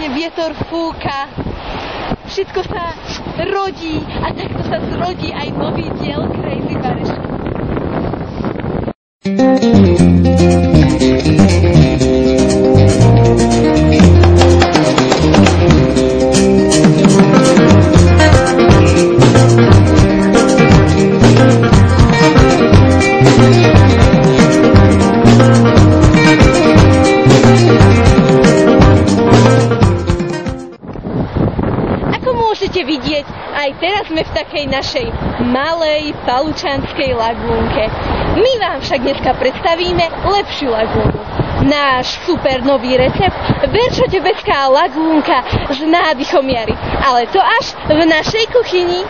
krásne vietor fúka, všetko sa rodí a takto sa zrodí aj nový diel Crazy Barešky. Aj teraz sme v takej našej malej falučanskej lagúnke. My vám však dneska predstavíme lepšiu lagúnu. Náš super nový recept Veršotebecká lagúnka s nádychom jary. Ale to až v našej kuchyni.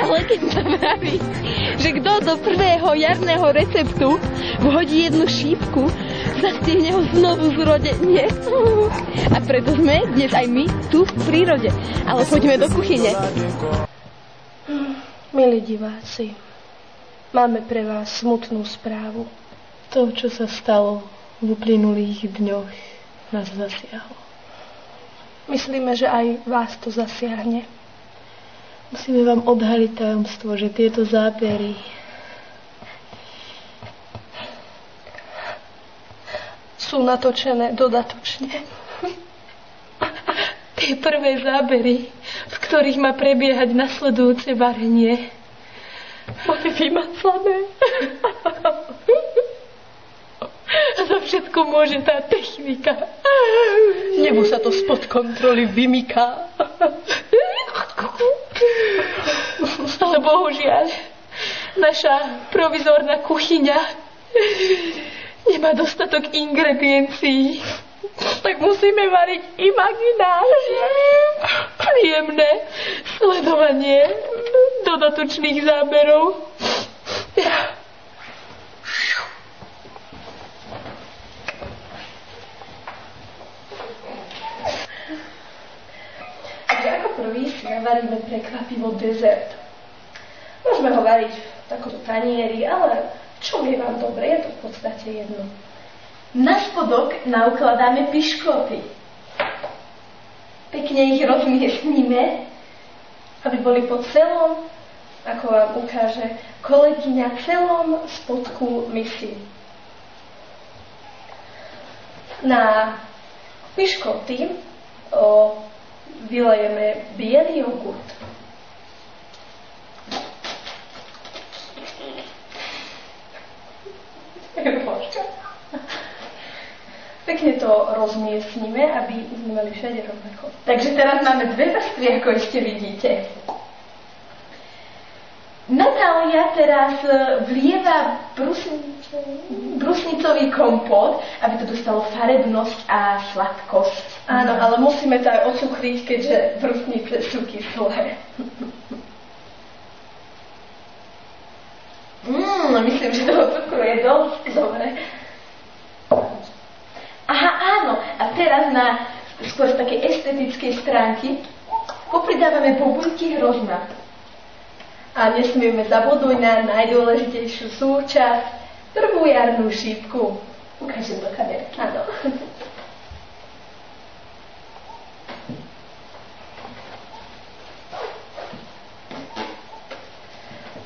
Legenda vraví, že kto do prvého jarného receptu vhodí jednu šípku, zastihne ho znovu zrodenie. A preto sme dnes aj my tu v prírode. Ale poďme do kuchyne. Milí diváci, máme pre vás smutnú správu. To, čo sa stalo v uplynulých dňoch, nás zasiahlo. Myslíme, že aj vás to zasiahne. Musíme vám odhaliť tajomstvo, že tieto zábery sú natočené dodatočne. Tie prvé zábery, v ktorých má prebiehať nasledujúce varenie, boli vymaclané. A za všetko môže tá technika. Nebu sa to spod kontroly vymyká. Ale bohužiaľ, naša provizorná kuchyňa nemá dostatok ingrediencií. Tak musíme variť imagináčne, príjemné sledovanie dodatočných záberov. Prvý si navaríme prekvapivo dezert. Môžeme ho variť v takomto tanieri, ale čo je vám dobre, je to v podstate jedno. Na spodok naukladáme piškoty. Pekne ich rozmiestnime, aby boli po celom, ako vám ukáže kolegyňa, celom spodku misy. Na piškoty vylejeme biely jogurt. Pekne to rozmiestnime, aby sme mali všade rovnako. Takže teraz máme dve vrstvy, ako ešte vidíte. Natália teraz vlieva brusnicový kompót, aby to dostalo farebnosť a sladkosť. Áno, ale musíme to aj ocukriť, keďže brusnice sú kyslé. Myslím, že toho cukru je dosť dobre. Aha, áno. A teraz na skôr z takej estetickej stránky popridávame bubuľky hrozna. A nesmieme zabudnúť na najdôležitejšiu súčasť, prvú jarnú šípku. Ukážem do kamerky. Áno.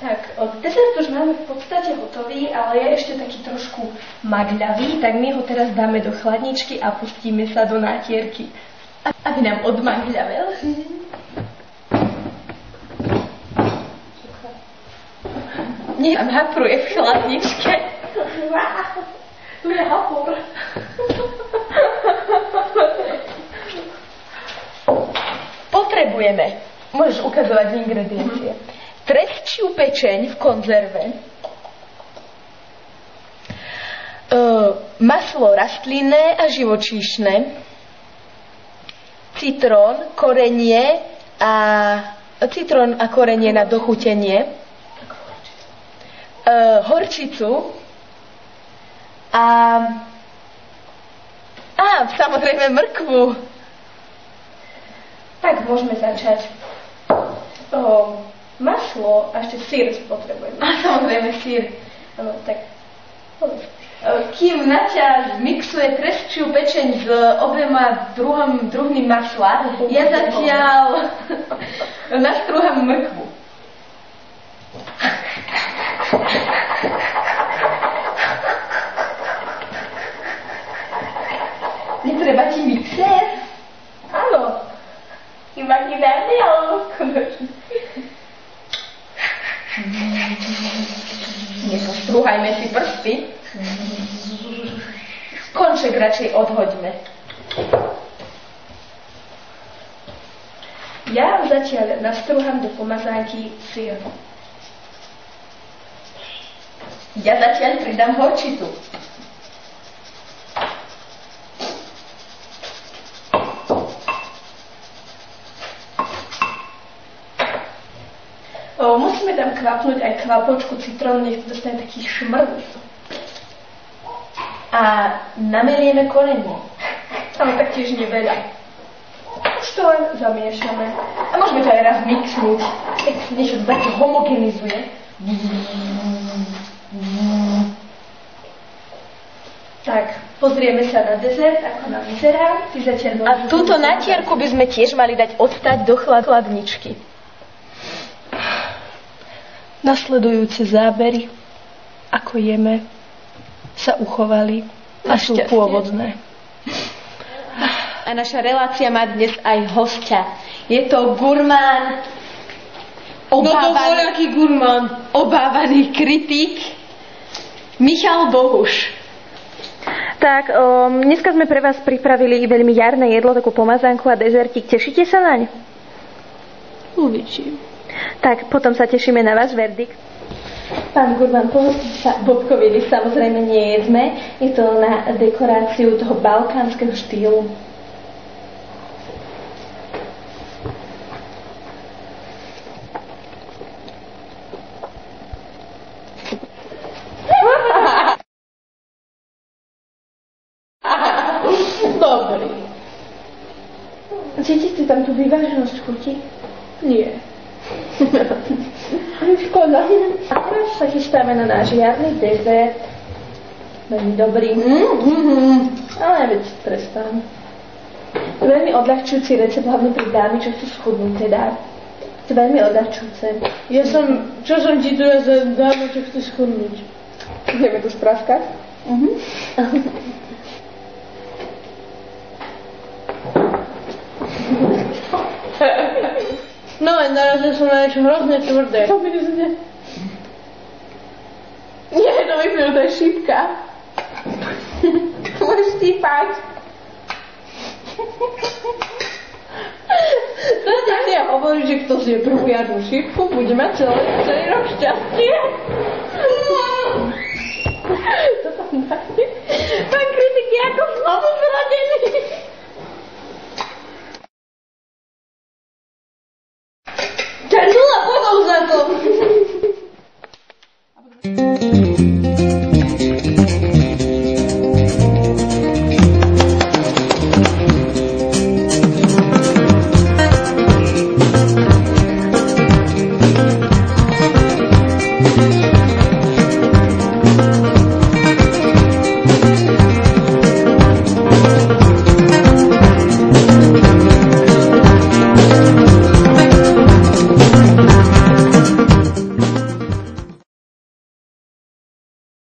Tak, od dezertu už máme v podstate hotový, ale je ešte taký trošku magľavý, tak my ho teraz dáme do chladničky a pustíme sa do nátierky, aby nám odmagľavel. Nie, tam hapruje v chladničke. Tu je hapur. Potrebujeme, môžeš ukazovať ingrediencie, trestčiu pečeň v konzerve, maslo rastlinné a živočíšne, citrón, a korenie na dochutenie, horčicu a samozrejme mrkvu. Tak, môžeme začať. Maslo a ešte sír potrebujeme. A samozrejme sír. Áno, tak povedz. Kým Naťa mixuje trestčiu pečeň s obema druhmi masla, ja zatiaľ nastrúham mrkvu. Netreba ti mixér? Áno. Imaginárny alebo skutočný? Nepostrúhajme si prsty. Konček radšej odhoďme. Ja zatiaľ nastrúham do pomazánky syr. Ja zatiaľ pridám horčicu. Musíme tam kvapnúť aj kvapočku citrónu, nech to dostane taký šmrd. A namelieme korenie. Ale taktiež neveľa. Už to len zamiešame. A môžeme to aj raz mixnúť. Nech sa niečo také homogenizuje. Tak, pozrieme sa na dezert, ako nám vyzerá. A túto natierku by sme tiež mali dať odstať do chladničky. Nasledujúce zábery, ako jeme, sa uchovali a sú pôvodné. A naša relácia má dnes aj hostia. Je to gurmán, obávaný kritik, Michal Bohuš. Tak, dneska sme pre vás pripravili veľmi jarné jedlo, takú pomazánku a dezertík. Tešíte sa naň? Uvidím. Tak, potom sa tešíme na váš verdikt. Pán gurmán, pohostite sa bobkoviny, samozrejme nejedzme. Je to na dekoráciu toho balkánskeho štýlu. Dobrý. Cítite tam tú vyváženosť chuti? Nie. Škoda. A teraz sa chystáme na náš jarný dezert. Veľmi dobrý. Ale veď prestám. Veľmi odľahčujúci recept, hlavne pre dámy, čo chcú schudnúť teda. To veľmi odľahčujúce. Čo som ti tu ja za dámu, čo chcú schudnúť? Ideme tu spraskať? No a narazil som na niečo hrozne tvrdé. To mi nezde. Nie, to vypnú, to je šípka. Môžeš štípať. To nie hovorí, že kto zje prvú jarnú šípku, bude mať celý rok šťastie. To tam máte. Pán kritik je ako znovu zrodený. Černula, pozor za to!